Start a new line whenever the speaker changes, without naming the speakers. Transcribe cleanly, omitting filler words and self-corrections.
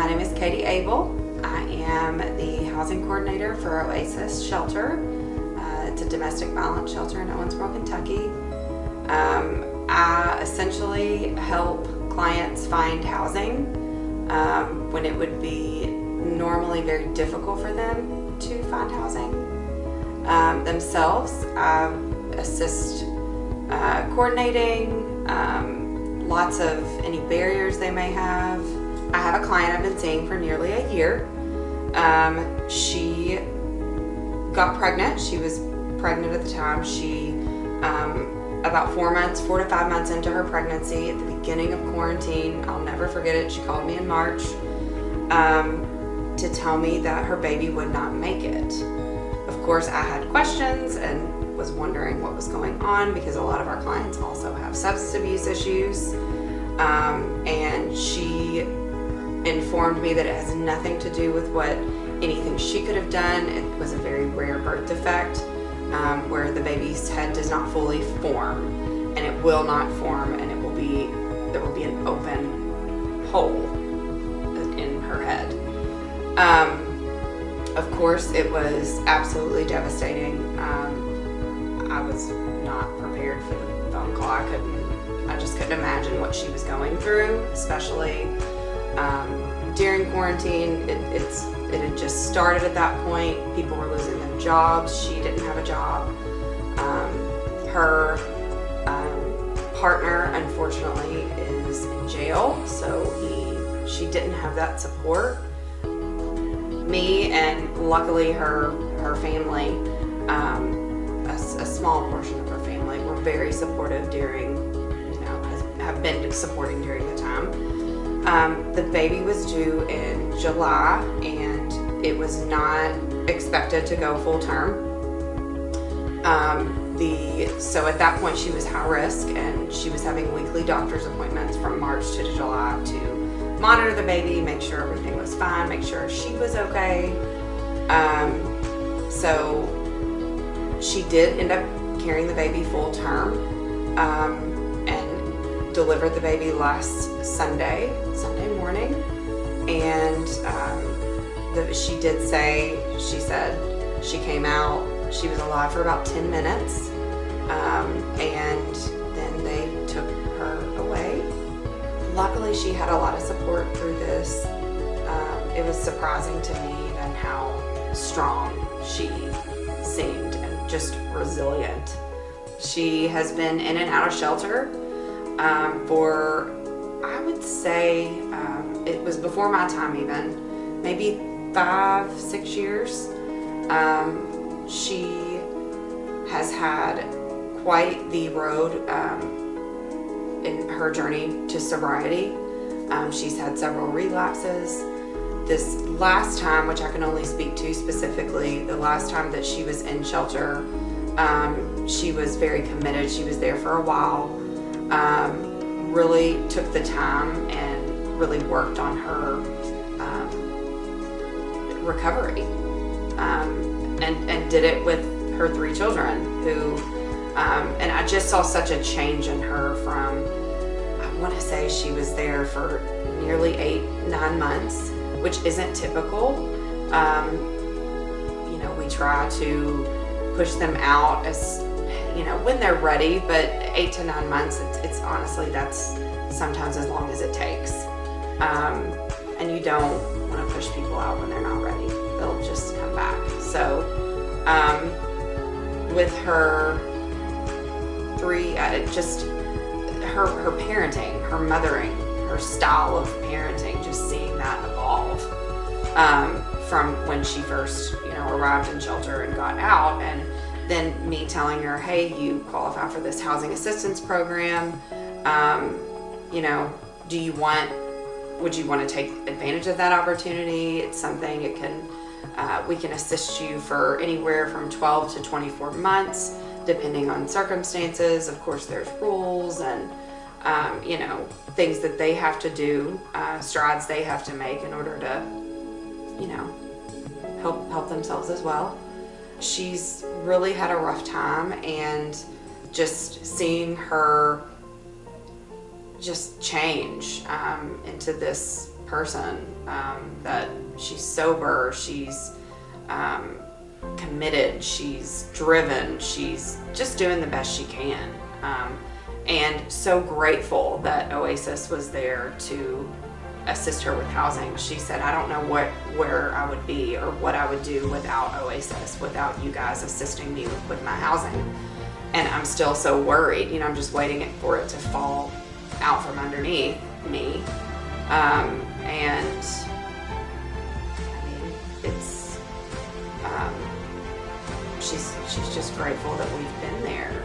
My name is Katie Abel. I am the housing coordinator for OASIS shelter. It's a domestic violence shelter in Owensboro, Kentucky. I essentially help clients find housing when it would be normally very difficult for them to find housing themselves. I assist coordinating lots of any barriers they may have. I have a client I've been seeing for nearly a year. She got pregnant. She was pregnant at the time. She, about 4 to 5 months into her pregnancy, at the beginning of quarantine, I'll never forget it, she called me in March to tell me that her baby would not make it. Of course, I had questions and was wondering what was going on because a lot of our clients also have substance abuse issues. And she informed me that it has nothing to do with what anything she could have done. It was a very rare birth defect where the baby's head does not fully form, and it will not form, and there will be an open hole in her head. Of course, it was absolutely devastating. I was not prepared for the phone call. I just couldn't imagine what she was going through, especially during quarantine. It had just started at that point. People were losing their jobs. She didn't have a job. Her partner, unfortunately, is in jail, so she didn't have that support. Me and luckily her family, a small portion of her family, were very supportive during, have been supporting during the time. The baby was due in July, and it was not expected to go full term. So at that point she was high risk, and she was having weekly doctor's appointments from March to July to monitor the baby, make sure everything was fine, make sure she was okay. So she did end up carrying the baby full term, and delivered the baby last Sunday morning. And she said she came out, she was alive for about 10 minutes, and then they took her away. Luckily, she had a lot of support through this. It was surprising to me and how strong she seemed and just resilient. She has been in and out of shelter for, I would say, it was before my time even, maybe 5-6 years. She has had quite the road in her journey to sobriety. She's had several relapses. This last time, which I can only speak to specifically, the last time that she was in shelter, she was very committed. She was there for a while, really took the time and really worked on her recovery, and did it with her 3 children who, and I just saw such a change in her from, I want to say she was there for nearly 8-9 months, which isn't typical. We try to push them out as, when they're ready, but 8 to 9 months, it's honestly, that's sometimes as long as it takes. And you don't want to push people out when they're not ready. They'll just come back. So with her 3, just her parenting, her mothering, her style of parenting, just seeing that evolve from when she first, arrived in shelter and got out, and then me telling her, hey, you qualify for this housing assistance program. Would you want to take advantage of that opportunity? It's something we can assist you for anywhere from 12 to 24 months, depending on circumstances. Of course, there's rules and, things that they have to do, strides they have to make in order to, help themselves as well. She's really had a rough time, and just seeing her just change into this person, that she's sober, she's committed, she's driven, she's just doing the best she can. And so grateful that OASIS was there to assist her with housing. She said, I don't know where I would be or what I would do without OASIS, without you guys assisting me with my housing. And I'm still so worried. You know, I'm just waiting for it to fall out from underneath me. And I mean, it's she's just grateful that we've been there.